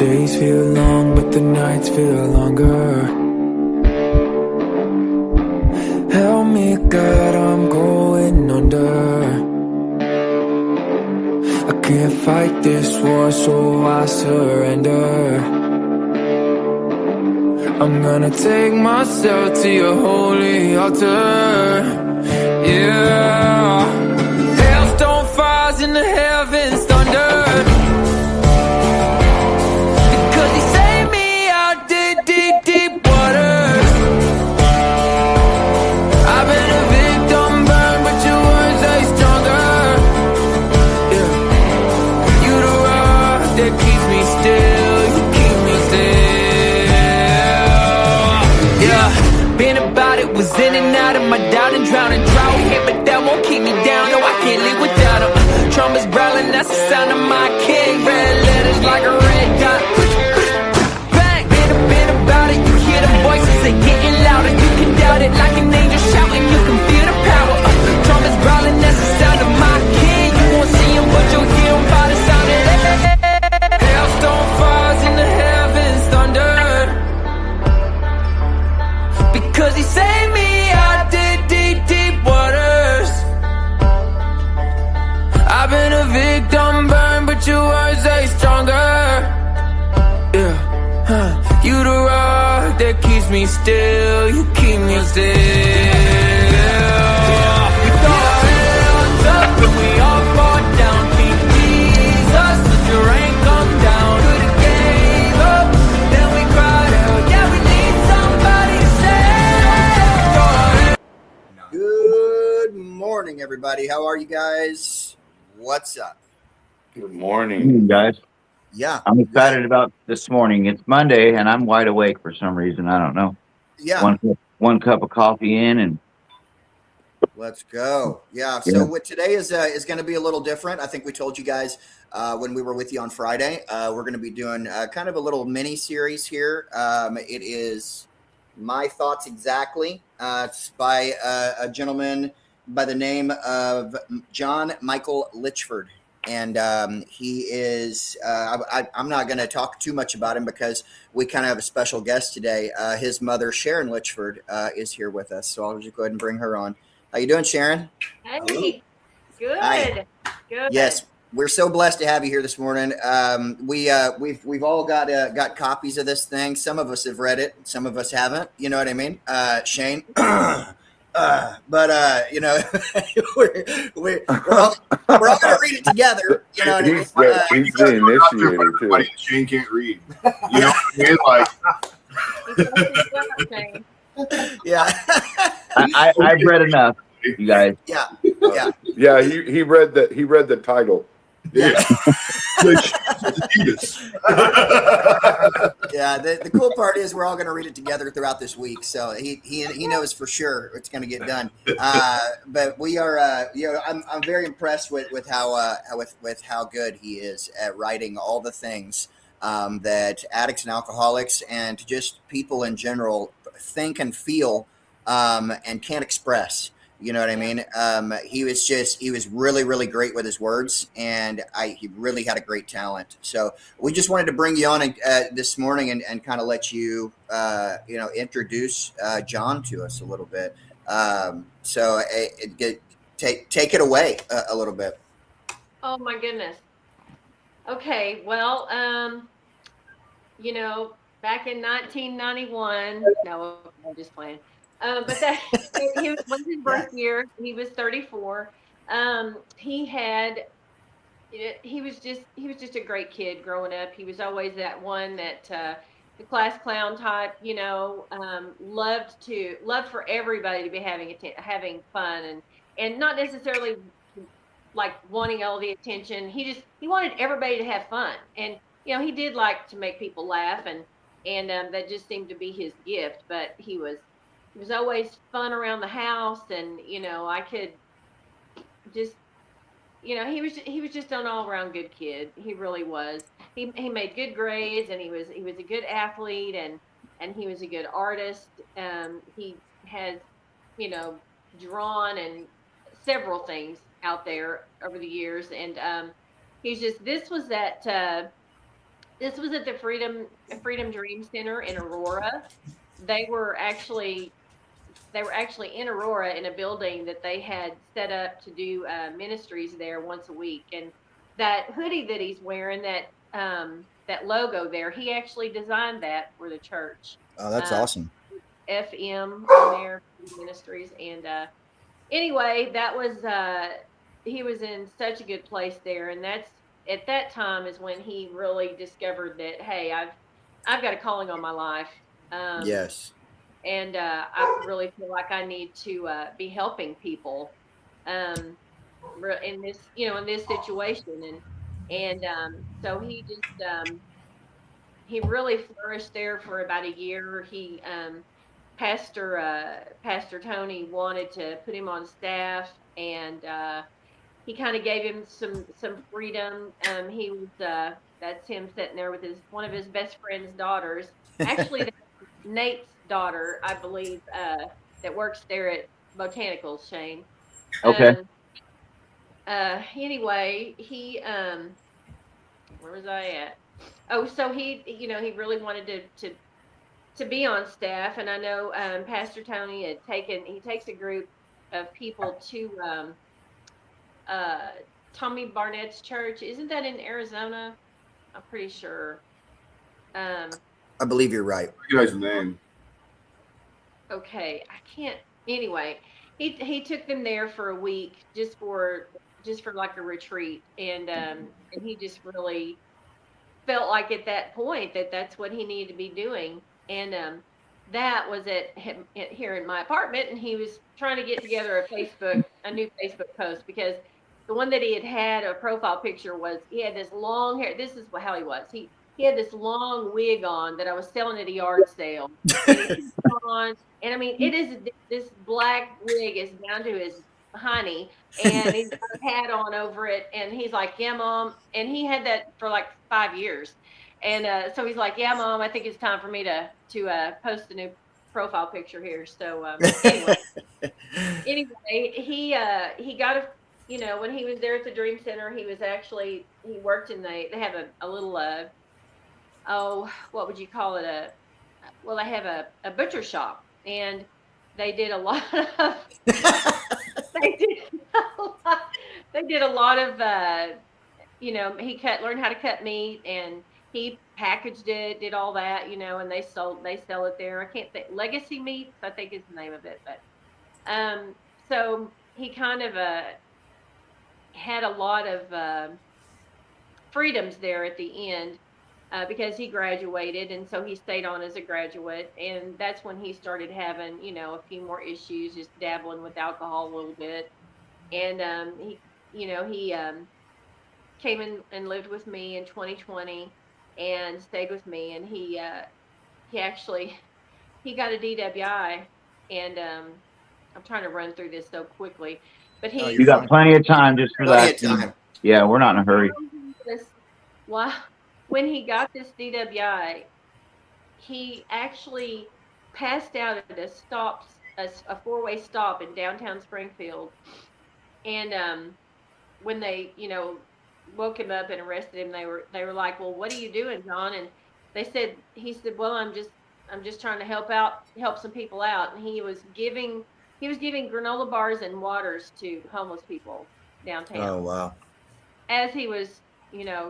days feel long, but the nights feel longer. Help me, God, I'm going under. I can't fight this war, so I surrender. I'm gonna take myself to your holy altar. Yeah. Hailstone fires in the heavens, thunder. Because he saved me out deep, deep, deep waters. I've been a victim burned, but your words are stronger. Yeah. You the rock that keeps me still. You keep me still. Yeah. Been about it, was in and out of my doubt and drowning. Drought hit, but that won't keep me down. No, I can't live without him. Trumba's growling, that's the sound of my king. Red letters like a red dot. Bang! Been about it, you hear the voices, they getting louder. You can doubt it like an angel shouting, you can feel the power. Trumba's growling, that's the sound of my king. You won't see him, but you'll hear him by the sound of it. Hailstone falls in the heavens, thunder. Because he saved me out deep, deep, deep waters. I've been a victim burned, but your words are stronger. Yeah, you the rock that keeps me still. You keep me still. We throw our hands up and we all fall down. King Jesus, let your rain come down. Could've gave up, then we cried out. Yeah, we need somebody to save. Good morning, everybody. How are you guys? What's up? Good morning. Guys. Yeah. I'm excited about this morning. It's Monday, and I'm wide awake for some reason. I don't know. Yeah. One cup of coffee in, and Let's go. Yeah. So what today is going to be a little different. I think we told you guys when we were with you on Friday. We're going to be doing kind of a little mini series here. It is My Thoughts Exactly. It's by a gentleman by the name of John Michael Litchford. And he is, I'm not going to talk too much about him because we kind of have a special guest today. His mother, Sharon Litchford, is here with us. So I'll just go ahead and bring her on. How you doing, Sharon? Hey, good. Hi. Good. Yes, we're so blessed to have you here this morning. We've all got copies of this thing. Some of us have read it, some of us haven't. You know what I mean, Shane? But you know, we're all gonna read it together. You know what I mean? He's the initiator too. Shane can't read. You know what I mean? Like, Yeah. I've read enough, you guys. Yeah. Yeah, he read the title. Yeah. Judas. Yeah, the cool part is we're all going to read it together throughout this week, so he knows for sure it's going to get done. But we are, I'm very impressed with how good he is at writing all the things that addicts and alcoholics and just people in general think and feel and can't express. You know what I mean? He was really, really great with his words, and he really had a great talent. So we just wanted to bring you on this morning and kind of let you, introduce John to us a little bit. So take it away a little bit. Oh my goodness. Okay. Well, back in 1991, no, I'm just playing. But that was his birth year. He was 34. He was just a great kid growing up. He was always that one that the class clown type. Loved for everybody to be having fun and not necessarily like wanting all the attention. He wanted everybody to have fun, and he did like to make people laugh, and that just seemed to be his gift. But he was always fun around the house, and I could just he was just an all around good kid. He really was. He made good grades, and he was a good athlete, and he was a good artist. He has drawn and several things out there over the years, and this was This was at the Freedom Dream Center in Aurora. They were actually in Aurora in a building that they had set up to do ministries there once a week. And that hoodie that he's wearing, that logo there, he actually designed that for the church. Oh, that's awesome. FM on there ministries. And anyway, that was he was in such a good place there, and that's at that time is when he really discovered that, hey, I've got a calling on my life. Yes. And I really feel like I need to be helping people in this situation, and so he really flourished there for about a year. Pastor Tony wanted to put him on staff, and he kind of gave him some freedom. He was that's him sitting there with one of his best friend's daughters. Actually, that's Nate's daughter, I believe, that works there at Botanicals, Shane. Okay. Anyway, where was I at? Oh, so he really wanted to be on staff, and I know Pastor Tony he takes a group of people to Tommy Barnett's church. Isn't that in Arizona? I'm pretty sure. I believe you're right. You guys' name. Okay, I can't. Anyway, he took them there for a week just for like a retreat, and he just really felt like at that point that's what he needed to be doing, and that was here in my apartment, and he was trying to get together a new Facebook post, because the one that he had a profile picture was he had this long hair. This is how he was. He had this long wig on that I was selling at a yard sale. And I mean, this black wig is down to his honey, and he's got a hat on over it, and he's like, "Yeah, Mom," and he had that for like 5 years, and so he's like, "Yeah, Mom, I think it's time for me to post a new profile picture here." So anyway, he got when he was there at the Dream Center, he worked in they have a little what would you call it? They have a butcher shop, and they did a lot of they did a lot of he learned how to cut meat, and he packaged it, did all that, and they sell it there. I can't think, Legacy Meats, I think is the name of it, but so he kind of had a lot of freedoms there at the end. Because he graduated, and so he stayed on as a graduate, and that's when he started having, a few more issues, just dabbling with alcohol a little bit, and he came in and lived with me in 2020, and stayed with me, and he got a DWI, and I'm trying to run through this so quickly, but you got plenty of time just for that. Yeah, we're not in a hurry. Wow. When he got this DWI, he actually passed out at a four-way stop in downtown Springfield. And when they, woke him up and arrested him, they were like, "Well, what are you doing, John?" And he said, "Well, I'm just trying to help some people out." And he was giving granola bars and waters to homeless people downtown. Oh, wow. As he was,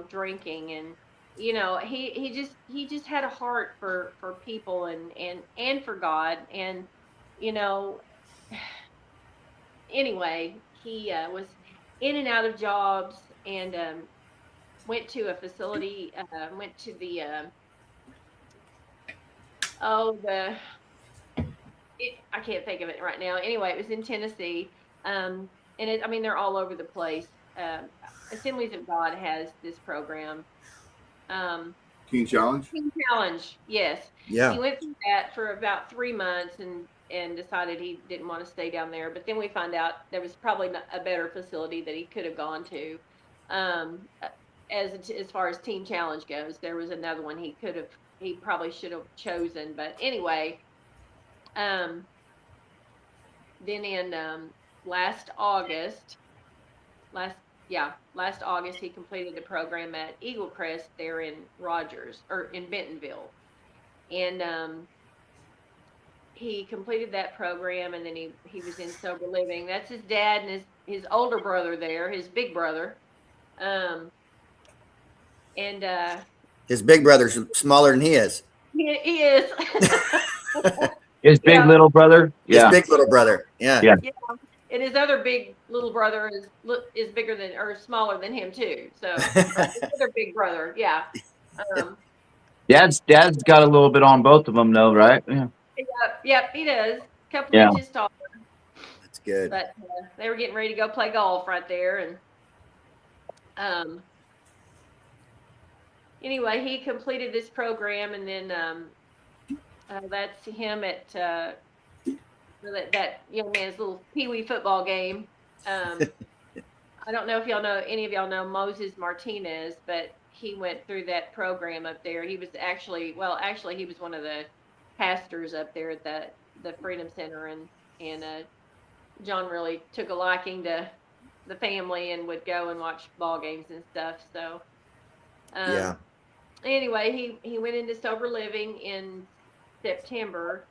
drinking, and he just had a heart for people and for God, and anyway, he was in and out of jobs, and went to a facility, went to the I can't think of it right now. Anyway, it was in Tennessee, and they're all over the place. Assemblies of God has this program. Teen Challenge? Teen Challenge, yes. Yeah. He went through that for about 3 months and decided he didn't want to stay down there. But then we found out there was probably a better facility that he could have gone to. As far as Teen Challenge goes, there was another one he probably should have chosen. But anyway, then in last last August he completed the program at Eagle Crest there in Rogers or in Bentonville. And he completed that program, and then he was in sober living. That's his dad and his older brother there, his big brother. And His big brother's smaller than he is. he is. His big little brother. His Yeah. big little brother. Yeah. Yeah. Yeah. And his other big little brother is bigger than or smaller than him too. So his other big brother, yeah. Dad's got a little bit on both of them though, right? Yeah. Yep, he does. A couple Yeah. inches taller. That's good. But they were getting ready to go play golf right there, and anyway, he completed this program, and then that's him at that young man's little pee-wee football game. I don't know if any of y'all know Moses Martinez, but he went through that program up there. He was actually he was one of the pastors up there at the Freedom Center, and John really took a liking to the family and would go and watch ball games and stuff. So Yeah. Anyway, he went into sober living in September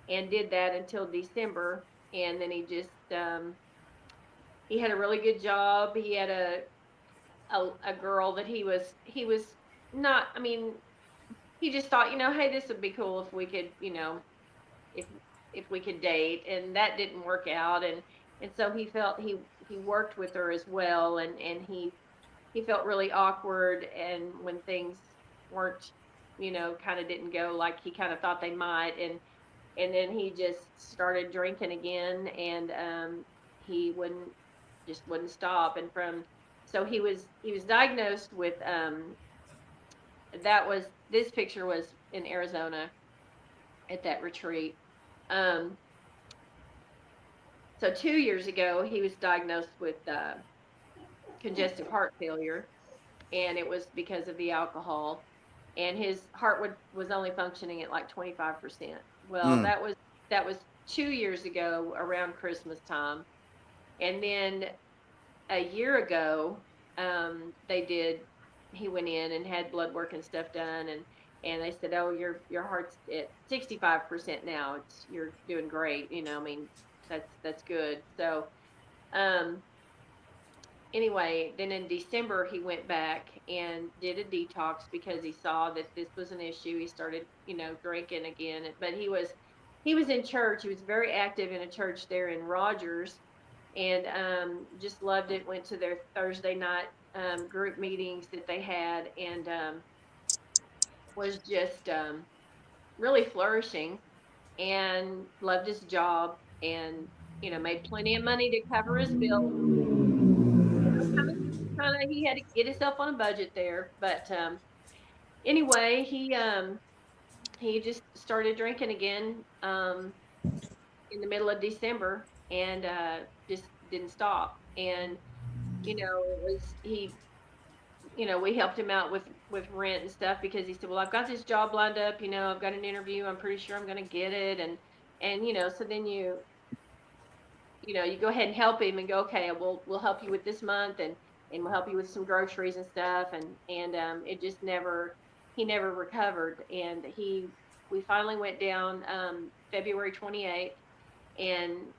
and did that until December, and then he just he had a really good job. He had a girl that he was not, I mean, he just thought, hey, this would be cool if we could, if we could date, and that didn't work out, and so he felt he worked with her as well, and he felt really awkward, and when things weren't, kind of didn't go like he kind of thought they might, and then he just started drinking again, and he wouldn't stop, and so he was diagnosed with this picture was in Arizona at that retreat. So 2 years ago he was diagnosed with congestive heart failure, and it was because of the alcohol, and his heart was only functioning at like 25%. Well, that was 2 years ago around Christmas time, and then a year ago he went in and had blood work and stuff done, and they said, oh, your heart's at 65% now. You're doing great. I mean, that's good. So anyway, then in December he went back and did a detox because he saw that this was an issue. He started, drinking again, but he was in church. He was very active in a church there in Rogers, and just loved it. Went to their Thursday night group meetings that they had, and was just really flourishing, and loved his job, and made plenty of money to cover his bills. Kind of he had to get himself on a budget there, but anyway, he just started drinking again in the middle of December, and just didn't stop. And it was we helped him out with rent and stuff, because he said, well, I've got this job lined up, I've got an interview, I'm pretty sure I'm going to get it, and so then you go ahead and help him and go, okay, we'll help you with this month, and we'll help you with some groceries and stuff, and it just he never recovered, and we finally went down February 28th, and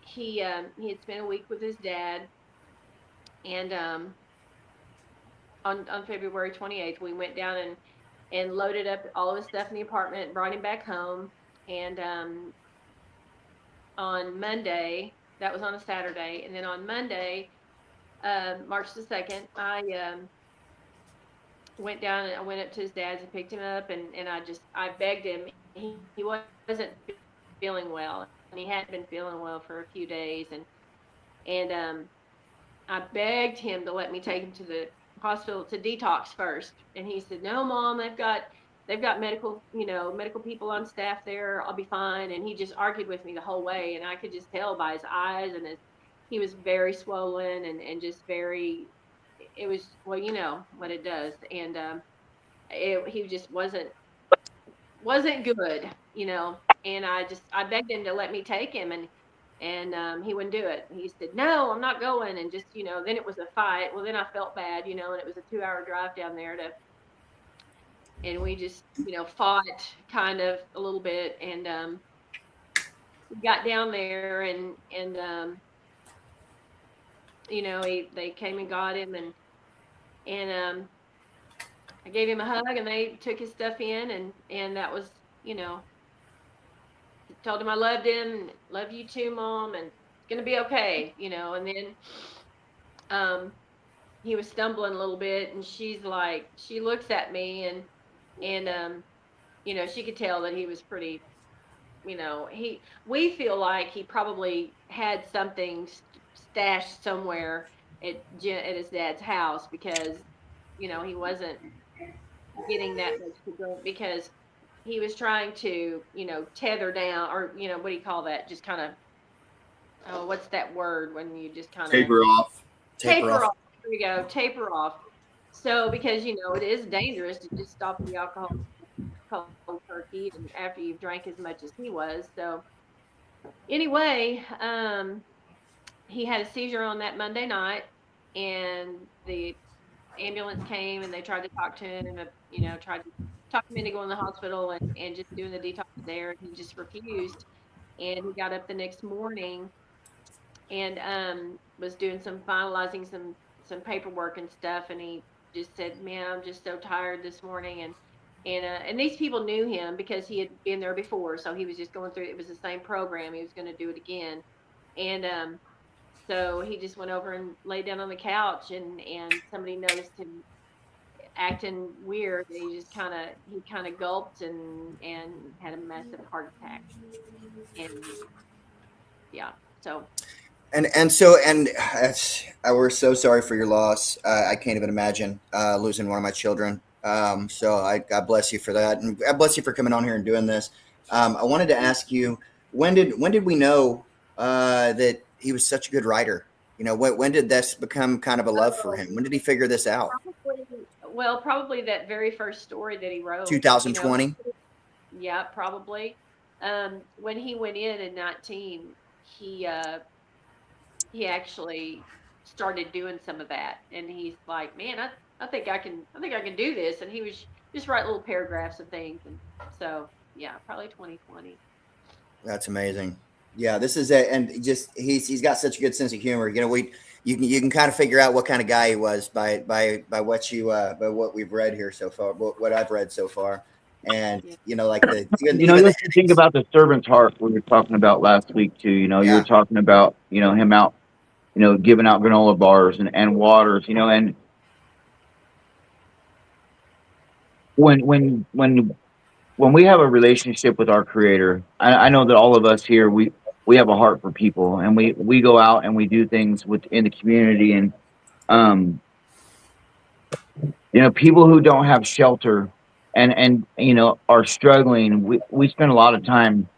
he had spent a week with his dad, and on February 28th we went down and loaded up all of his stuff in the apartment and brought him back home, and on Monday, that was on a Saturday, and then on Monday, March the 2nd, I went down and I went up to his dad's and picked him up, and I begged him. He wasn't feeling well, and he hadn't been feeling well for a few days, and I begged him to let me take him to the hospital to detox first, and he said, no, Mom, they've got medical people on staff there, I'll be fine. And he just argued with me the whole way, and I could just tell by his eyes, and he was very swollen and just very, it was, well, what it does, and he just wasn't good, and I begged him to let me take him, And he wouldn't do it. He said, "No, I'm not going." And just, then it was a fight. Well, then I felt bad, and it was a 2-hour drive down there and we just, fought kind of a little bit. And we got down there, and they came and got him, and I gave him a hug, and they took his stuff in, and that was, told him I loved him, love you too, Mom, and it's gonna be okay, and then he was stumbling a little bit, and she looks at me, and she could tell that he was pretty, we feel like he probably had something stashed somewhere at his dad's house, because he wasn't getting that much to drink, because he was trying to, tether down, or, what do you call that? Just kind of, oh, what's that word when you just kind of Taper off. Taper off. There we go. Taper off. So, because, it is dangerous to just stop the alcohol cold turkey, and after you've drank as much as he was. So anyway, he had a seizure on that Monday night, and the ambulance came, and they tried to talk to him, tried to talk him into going to the hospital and just doing the detox there. And he just refused. And he got up the next morning and was doing finalizing some paperwork and stuff. And he just said, "Man, I'm just so tired this morning." And these people knew him because he had been there before. So he was just going through, it was the same program. He was going to do it again. And so he just went over and laid down on the couch, and somebody noticed him acting weird. He kind of gulped and had a massive heart attack. And yeah, so. We're so sorry for your loss. I can't even imagine losing one of my children. So God bless you for that, and God bless you for coming on here and doing this. I wanted to ask you, when did we know that he was such a good writer? When did this become kind of a love for him? When did he figure this out? Probably that very first story that he wrote. 2020. Yeah, probably. When he went in 2019, he actually started doing some of that, and he's like, "Man, I think I can do this." And he was just write little paragraphs of things, and so yeah, probably 2020. That's amazing. Yeah, this is it, and just he's got such a good sense of humor. You can kind of figure out what kind of guy he was by what we've read here so far, what I've read so far, and like you think about the servant's heart we were talking about last week too. You were talking about him out, giving out granola bars and waters, and when we have a relationship with our Creator, I know that all of us here, we have a heart for people, and we go out and we do things within the community, and people who don't have shelter and are struggling. We spend a lot of time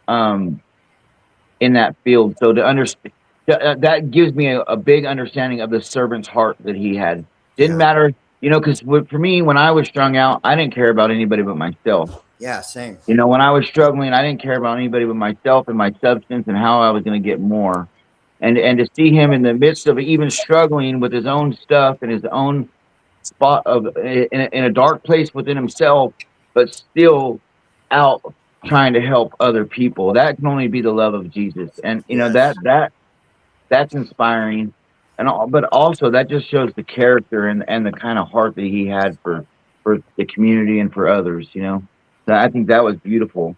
in that field, so to understand that gives me a big understanding of the servant's heart that he had. Didn't matter, because for me, when I was strung out, I didn't care about anybody but myself. Yeah, same. When I was struggling, I didn't care about anybody but myself and my substance and how I was going to get more. And to see him in the midst of even struggling with his own stuff and his own spot in a dark place within himself, but still out trying to help other people. That can only be the love of Jesus. And that's inspiring. But also that just shows the character and the kind of heart that he had for the community and for others, So I think that was beautiful.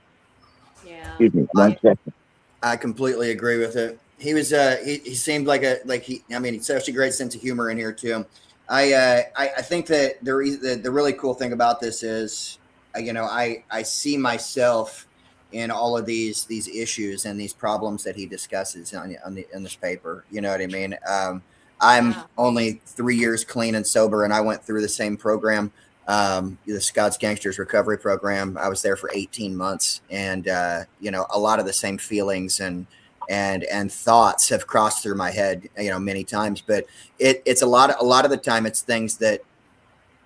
Yeah. Excuse me. 1 second. I completely agree with it. He was he seemed he's such a great sense of humor in here too. I think that the really cool thing about this is, I see myself in all of these issues and these problems that he discusses in this paper. You know what I mean? I'm only 3 years clean and sober, and I went through the same program, the Scott's Gangsters recovery program. I was there for 18 months, and a lot of the same feelings and thoughts have crossed through my head, many times. But it's a lot of the time it's things that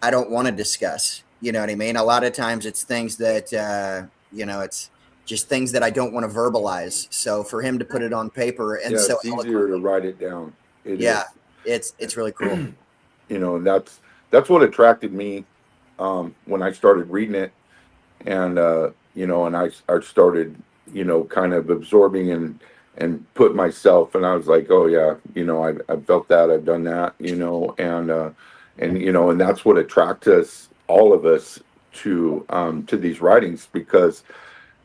I don't want to discuss. You know what I mean? A lot of times it's things that just things that I don't want to verbalize. So for him to put it on paper and so it's easier to write it down. It is. it's really cool. You know, and that's what attracted me when I started reading it, and you know, and I started, you know, kind of absorbing and put myself, and I was like, oh yeah, you know, I've felt that, I've done that, you know, and you know, and that's what attracts us, all of us, to these writings, because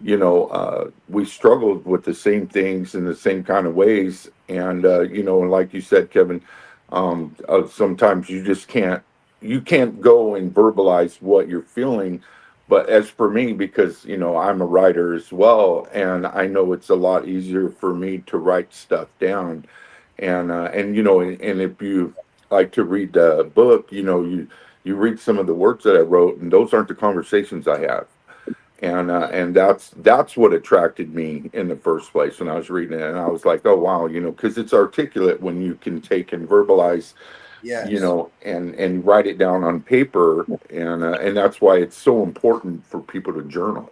you know, we struggled with the same things in the same kind of ways, and you know, and like you said, Kevin, sometimes you can't go and verbalize what you're feeling. But as for me, because you know, I'm a writer as well, and I know it's a lot easier for me to write stuff down, and you know, and if you like to read the book, you know, you read some of the words that I wrote, and those aren't the conversations I have, and that's what attracted me in the first place when I was reading it, and I was like, oh wow, you know, because it's articulate when you can take and verbalize, Yes. you know, and write it down on paper, and that's why it's so important for people to journal.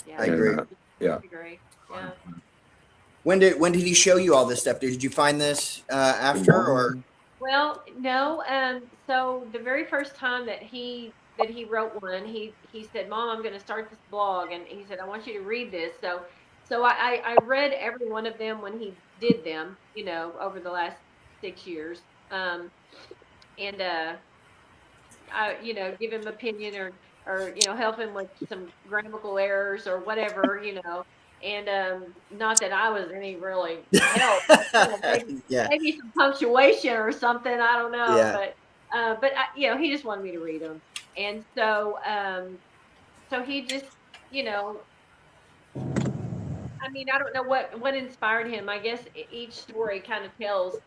Yeah. I agree. Yeah. I agree. Yeah. When did he show you all this stuff? Did you find this after, or? Well, no. So the very first time that he wrote one, he said, "Mom, I'm going to start this blog," and he said, "I want you to read this." So I read every one of them when he did them, you know, over the last 6 years, and I, you know, give him opinion or you know, help him with some grammatical errors or whatever, you know. And not that I was any really help, you know, Yeah. maybe some punctuation or something. I don't know, Yeah. but you know, he just wanted me to read them, and so he just, you know, I mean, I don't know what inspired him. I guess each story kind of tells,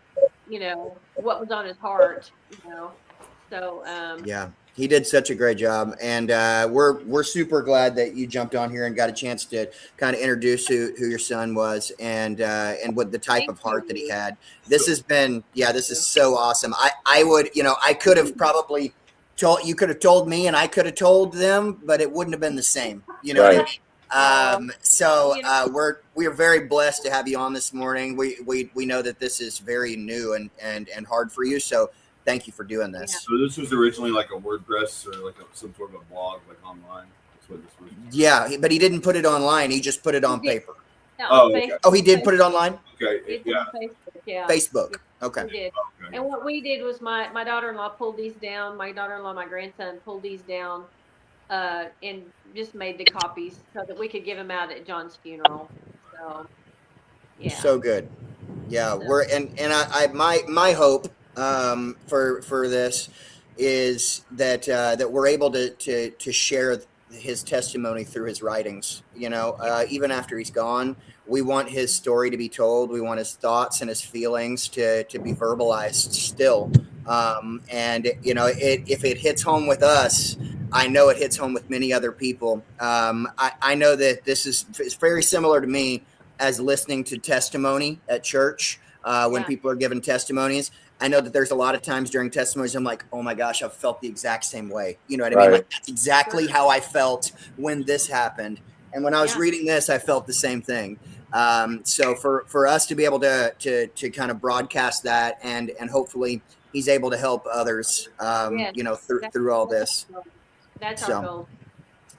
you know, what was on his heart, you know. So Yeah, he did such a great job, and we're super glad that you jumped on here and got a chance to kind of introduce who your son was, and what the type thank of heart that he you. had. This has been, yeah, this is so awesome. I would, you know, I could have probably told, you could have told me, and I could have told them, but it wouldn't have been the same. You know what I Right. mean? So You know, we're very blessed to have you on this morning. We know that this is very new and hard for you. So thank you for doing yeah. this. So this was originally like a WordPress or like some sort of a blog, like online. That's what this was. Yeah, but he didn't put it online. He just put it on He did. paper. No, Oh, on okay. Facebook. Oh, he did put it online? Okay. It's Yeah. on Facebook, yeah. Facebook. Okay. We did. Okay. And what we did was my daughter-in-law pulled these down. My daughter-in-law, my grandson pulled these down, and just made the copies so that we could give them out at John's funeral. So, yeah. So good. Yeah, So, we're and I my hope for this is that that we're able to share his testimony through his writings. You know, even after he's gone, we want his story to be told. We want his thoughts and his feelings to be verbalized still. And you know, if it hits home with us, I know it hits home with many other people. I know that this is it's very similar to me as listening to testimony at church when yeah. people are giving testimonies. I know that there's a lot of times during testimonies, I'm like, oh my gosh, I've felt the exact same way. You know what I mean? Right. Like, that's exactly how I felt when this happened. And when I was Yeah. reading this, I felt the same thing. So for us to be able to kind of broadcast that and hopefully he's able to help others, Yes. you know, through all this. That's So, our goal.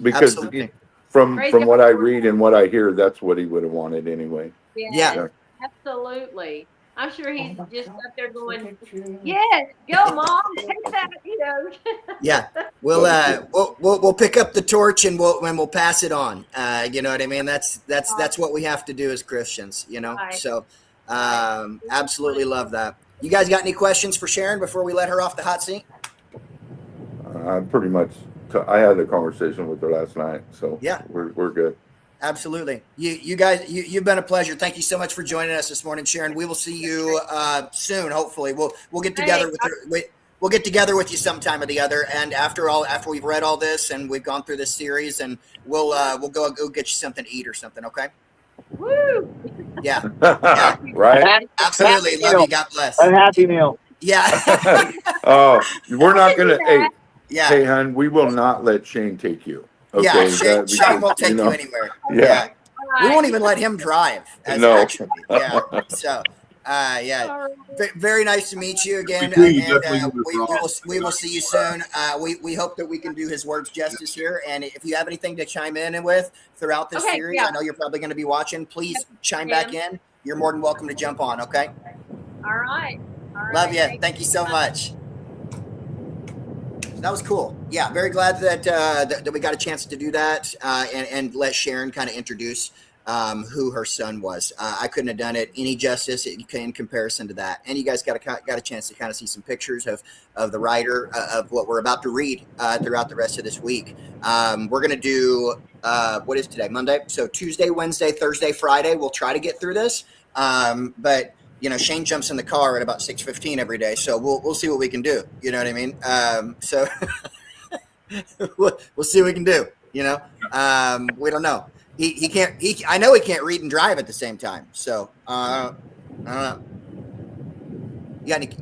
Because Absolutely. from Praise what God. I read and what I hear, that's what he would have wanted anyway. Yes, Yeah. absolutely. I'm sure he's just up there going, yes, go mom, take that, you know. Yeah, we'll pick up the torch and we'll pass it on. You know what I mean? That's what we have to do as Christians. You know, Right. so Right. absolutely love that. You guys got any questions for Sharon before we let her off the hot seat? Pretty much, I had a conversation with her last night, so Yeah. we're good. Absolutely. You guys, you've been a pleasure. Thank you so much for joining us this morning, Sharon. We will see you soon. Hopefully, we'll get together we'll get together with you sometime or the other. And after we've read all this and we've gone through this series, and we'll go get you something to eat or something. Okay? Woo! Yeah. Right? Absolutely. Happy Love meal. you. God bless. A happy meal. Yeah. Oh, we're not gonna. Hey, Yeah. hey, hon, we will not let Shane take you. Okay, Yeah, Shane, because, Shane won't take you you know, anywhere. yeah, We won't even let him drive. no. Actually, yeah. So, yeah, All right. very nice to meet you Me again, too. You and definitely moved wrong. we will see you soon. We hope that we can do his words justice here. And if you have anything to chime in with throughout this Okay, series, yeah. I know you're probably going to be watching. Please chime Yeah. back in. You're more than welcome to jump on. Okay. All right. All right. Love you. Thank you so much. That was cool. Yeah, very glad that we got a chance to do that and let Sharon kind of introduce who her son was. I couldn't have done it any justice in comparison to that. And you guys got a chance to kind of see some pictures of the writer of what we're about to read throughout the rest of this week. We're going to do what is today? Monday. So Tuesday, Wednesday, Thursday, Friday. We'll try to get through this. But you know, Shane jumps in the car at about 6:15 every day, so we'll see what we can do. You know what I mean? So we'll see what we can do. You know, we don't know. He can't. I know he can't read and drive at the same time. So I don't know.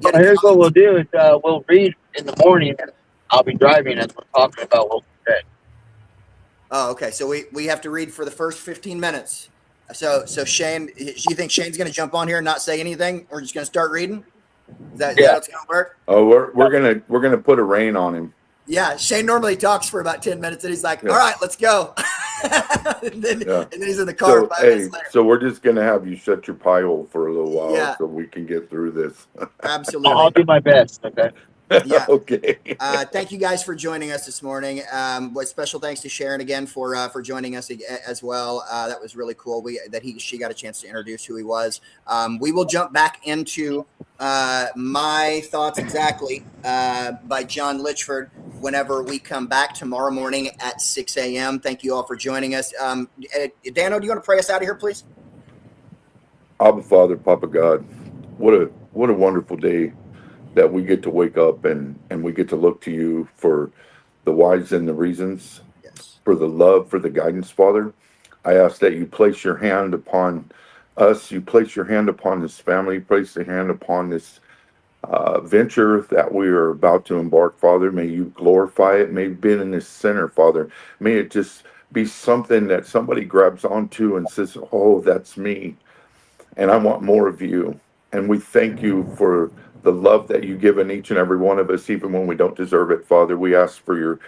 Well, here's what we'll do: is we'll read in the morning. I'll be driving as we're talking about what we read. Oh, okay. So we have to read for the first 15 minutes. So Shane, you think Shane's going to jump on here and not say anything? We're just going to start reading. Is that how it's going to work? Oh, we're gonna put a rein on him. Yeah, Shane normally talks for about 10 minutes, and he's like, "All right, let's go." and then he's in the car. So, so we're just gonna have you shut your pie hole for a little while, so we can get through this. Absolutely, I'll do my best. Okay. Yeah. Okay. Thank you guys for joining us this morning. With special thanks to Sharon again for joining us as well. That was really cool. She got a chance to introduce who he was. We will jump back into My Thoughts Exactly by John Litchford whenever we come back tomorrow morning at 6 a.m. Thank you all for joining us. Dano, do you want to pray us out of here, please? Abba, Father, Papa God, what a wonderful day that we get to wake up and we get to look to you for the whys and the reasons, for the love, for the guidance, Father. I ask that you place your hand upon us, you place your hand upon this family, place your hand upon this venture that we are about to embark, Father. May you glorify it. May it be in this center, Father. May it just be something that somebody grabs onto and says, oh, that's me, and I want more of you. And we thank you for the love that you give in each and every one of us, even when we don't deserve it, Father. We ask for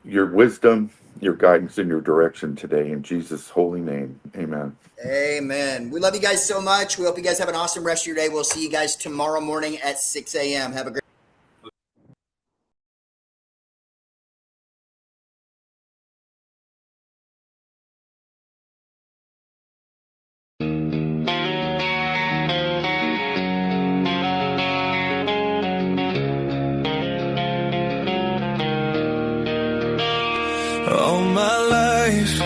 your wisdom, your guidance, and your direction today. In Jesus' holy name, amen. Amen. We love you guys so much. We hope you guys have an awesome rest of your day. We'll see you guys tomorrow morning at 6 a.m. Have a great All my life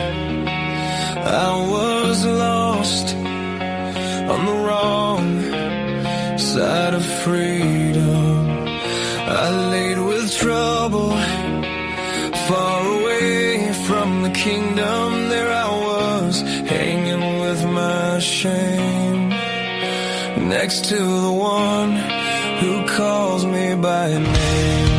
I was lost on the wrong side of freedom. I laid with trouble far away from the kingdom. There I was hanging with my shame next to the one who calls me by name.